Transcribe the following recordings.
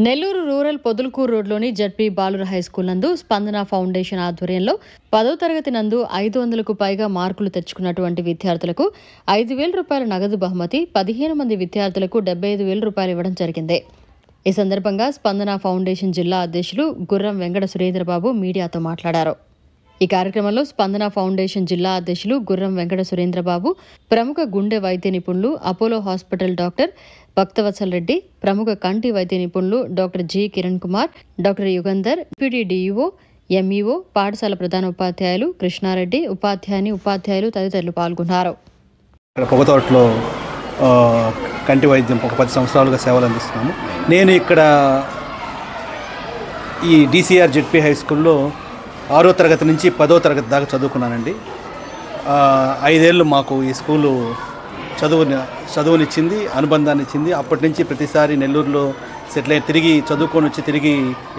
Nellore rural పొదుల్కూరు రోడ్లోని ZP బాలుర high school నందు స్పందన ఫౌండేషన్ ఆధ్వర్యంలో 10వ తరగతి నందు 500కు పైగా మార్కులు తెచ్చుకున్నటువంటి విద్యార్థులకు 5,000 రూపాయల నగదు బహుమతి, 15 మంది విద్యార్థులకు 75,000 రూపాయలు ఇవ్వడం జరిగింది. ఈ సందర్భంగా స్పందన ఫౌండేషన్ జిల్లా అధ్యక్షులు గుర్రం వెంకట సురేంద్రబాబు మీడియాతో మాట్లాడారు. ఈ కార్యక్రమంలో స్పందన ఫౌండేషన్ జిల్లా అధ్యక్షులు గుర్రం వెంకట సురేంద్రబాబు, ప్రముఖ గుండె వైద్య నిపుణులు Apollo hospital doctor Bhaktavatsal Reddy, ప్రముఖ కంటి వైద్య నిపుణులు doctor G Kiran Kumar, doctor Yugandhar, deputy DEO, MEO, పాఠశాల ప్రధాన ఉపాధ్యాయులు కృష్ణారెడ్డి, ఉపాధ్యాయులు తదితరులు పాల్గొన్నారు. పొగతోటలో కంటి వైద్యం ఒక 10 సంవత్సరాలుగా సేవలు అందిస్తున్నాము. నేను ఇక్కడ ఈ డిసిఆర్ జెడ్పీ హై స్కూల్లో 6వ తరగతి నుంచి 10వ తరగతి దాకా చదువుకున్నానండి. 5 ఏళ్ళు మాకు ఈ స్కూలు చదువునిచ్చింది, అనుబంధాన్ని ఇచ్చింది. అప్పటి నుంచి ప్రతిసారి నెల్లూరులో సెటిల్ అయ్యి తిరిగి చదువుకొని వచ్చి తిరిగి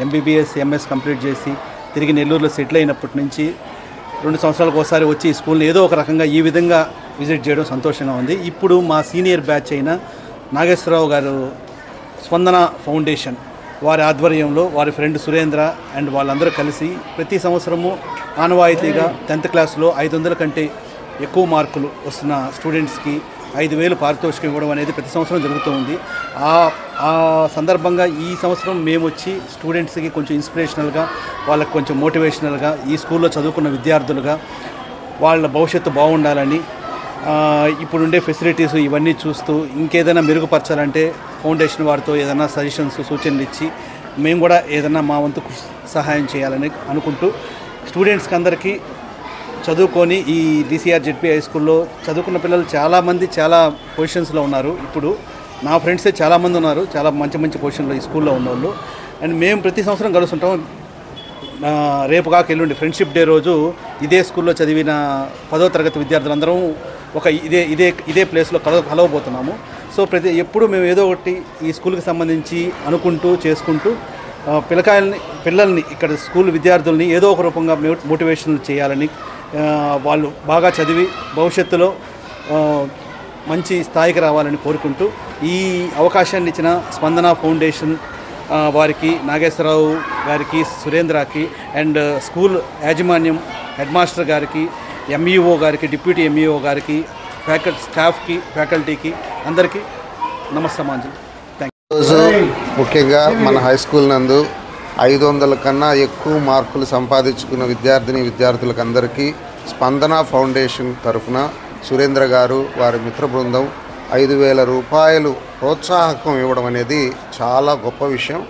ఎంబీబీఎస్, ఎంఎస్ కంప్లీట్ చేసి తిరిగి నెల్లూరులో సెటిల్ అయినప్పటి నుంచి 2 సంవత్సరాలకు ఒకసారి వచ్చి ఈ స్కూల్ని ఏదో ఒక రకంగా ఈ విధంగా విజిట్ చేయడం సంతోషంగా ఉంది. ఇప్పుడు మా సీనియర్ బ్యాచ్ అయిన నాగేశ్వరరావు గారు స్పందన ఫౌండేషన్ వారి ఆధ్వర్యంలో వారి ఫ్రెండ్ సురేంద్ర అండ్ వాళ్ళందరూ కలిసి ప్రతి సంవత్సరము ఆనవాయితీగా 10th క్లాస్లో 500 కంటే ఎక్కువ మార్కులు వస్తున్న స్టూడెంట్స్కి 5,000 పారితోషికం ఇవ్వడం అనేది ప్రతి సంవత్సరం జరుగుతూ ఉంది. ఆ సందర్భంగా ఈ సంవత్సరం మేము వచ్చి స్టూడెంట్స్కి కొంచెం ఇన్స్పిరేషనల్గా, వాళ్ళకి కొంచెం మోటివేషనల్గా, ఈ స్కూల్లో చదువుకున్న విద్యార్థులుగా వాళ్ళ భవిష్యత్తు బాగుండాలని, ఇప్పుడుండే ఫెసిలిటీస్ ఇవన్నీ చూస్తూ ఇంకేదైనా మెరుగుపరచాలంటే ఫౌండేషన్ వారితో ఏదైనా సజెషన్స్, సూచనలు ఇచ్చి మేము కూడా ఏదైనా మా వంతు సహాయం చేయాలని అనుకుంటూ స్టూడెంట్స్కి అందరికీ చదువుకొని ఈ డిసిఆర్ జెడ్పీ హై స్కూల్లో చదువుకున్న పిల్లలు చాలామంది చాలా పొజిషన్స్లో ఉన్నారు. ఇప్పుడు నా ఫ్రెండ్సే చాలామంది ఉన్నారు, చాలా మంచి పొజిషన్లో ఈ స్కూల్లో ఉన్నవాళ్ళు. అండ్ మేము ప్రతి సంవత్సరం కలుస్తుంటాం. రేపు కాక ఎల్లుండి ఫ్రెండ్షిప్ డే రోజు ఇదే స్కూల్లో చదివిన 10వ తరగతి విద్యార్థులందరం ఒక ఇదే ప్లేస్లో కలవబోతున్నాము. సో ఎప్పుడు మేము ఏదో ఒకటి ఈ స్కూల్కి సంబంధించి అనుకుంటూ చేసుకుంటూ పిల్లల్ని ఇక్కడ స్కూల్ విద్యార్థుల్ని ఏదో ఒక రూపంగా మోటివేషన్ చేయాలని, వాళ్ళు బాగా చదివి భవిష్యత్తులో మంచి స్థాయికి రావాలని కోరుకుంటూ ఈ అవకాశాన్ని ఇచ్చిన స్పందన ఫౌండేషన్ వారికి, నాగేశ్వరరావు గారికి, సురేంద్రకి అండ్ స్కూల్ యాజమాన్యం, హెడ్ మాస్టర్ గారికి, ఎంఈఓ గారికి, డిప్యూటీ ఎంఈఓ గారికి, స్టాఫ్కి, ఫ్యాకల్టీకి అందరికీ నమస్తమాంజలి. ఈరోజు ముఖ్యంగా మన హై స్కూల్ నందు 500 కన్నా ఎక్కువ మార్కులు సంపాదించుకున్న విద్యార్థులకు అందరికీ స్పందన ఫౌండేషన్ తరఫున సురేంద్ర గారు, వారి మిత్ర బృందం 5,000 రూపాయలు ప్రోత్సాహకం ఇవ్వడం అనేది చాలా గొప్ప విషయం.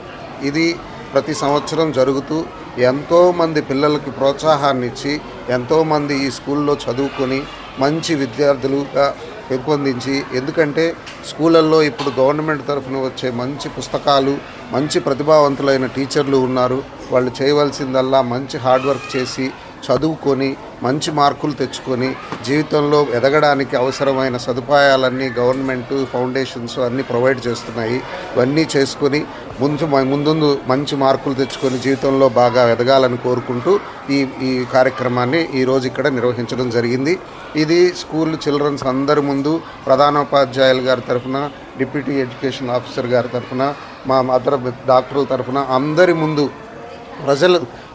ఇది ప్రతి సంవత్సరం జరుగుతూ ఎంతోమంది పిల్లలకి ప్రోత్సాహాన్ని ఇచ్చి ఎంతోమంది ఈ స్కూల్లో చదువుకొని మంచి విద్యార్థులుగా పెంపొందించి, ఎందుకంటే స్కూళ్ళల్లో ఇప్పుడు గవర్నమెంట్ తరఫున వచ్చే మంచి పుస్తకాలు, మంచి ప్రతిభావంతులైన టీచర్లు ఉన్నారు. వాళ్ళు చేయవలసిందల్లా మంచి హార్డ్ వర్క్ చేసి చదువుకొని మంచి మార్కులు తెచ్చుకొని జీవితంలో ఎదగడానికి అవసరమైన సదుపాయాలన్నీ గవర్నమెంటు, ఫౌండేషన్స్ అన్నీ ప్రొవైడ్ చేస్తున్నాయి. ఇవన్నీ చేసుకొని ముందు మంచి మార్కులు తెచ్చుకొని జీవితంలో బాగా ఎదగాలని కోరుకుంటూ ఈ కార్యక్రమాన్ని ఈరోజు ఇక్కడ నిర్వహించడం జరిగింది. ఇది స్కూల్ చిల్డ్రన్స్ అందరి ముందు ప్రధానోపాధ్యాయులు గారి తరఫున, డిప్యూటీ ఎడ్యుకేషన్ ఆఫీసర్ గారి తరఫున, మా అదర్ డాక్టర్ల తరఫున అందరి ముందు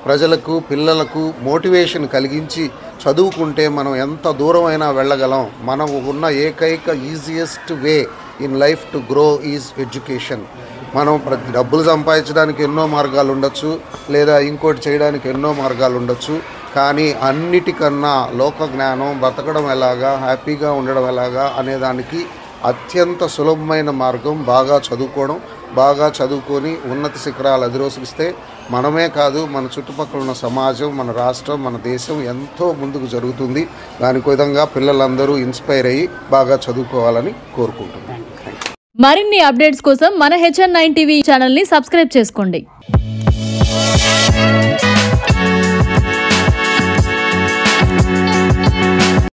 ప్రజలకు, పిల్లలకు మోటివేషన్ కలిగించి చదువుకుంటే మనం ఎంత దూరమైనా వెళ్ళగలం. మనం ఉన్న ఏకైక easiest way in life to grow is education. మనం డబ్బులు సంపాదించడానికి ఎన్నో మార్గాలు ఉండొచ్చు, లేదా ఇంకోటి చేయడానికి ఎన్నో మార్గాలు ఉండొచ్చు. కానీ అన్నిటికన్నా లోక జ్ఞానం, బ్రతకడం ఎలాగా, హ్యాపీగా ఉండడం ఎలాగా అనేదానికి అత్యంత సులభమైన మార్గం బాగా చదువుకోవడం. బాగా చదువుకొని ఉన్నత శిఖరాలు అధిరోసిస్తే మనమే కాదు, మన చుట్టుపక్కల ఉన్న సమాజం, మన రాష్ట్రం, మన దేశం ఎంతో ముందుకు జరుగుతుంది. దానికి విధంగా పిల్లలందరూ ఇన్స్పైర్ అయ్యి బాగా చదువుకోవాలని కోరుకుంటున్నాను. మరిన్ని అప్డేట్స్ కోసం మన HN9 టీవీ ఛానల్ని సబ్స్క్రైబ్ చేసుకోండి.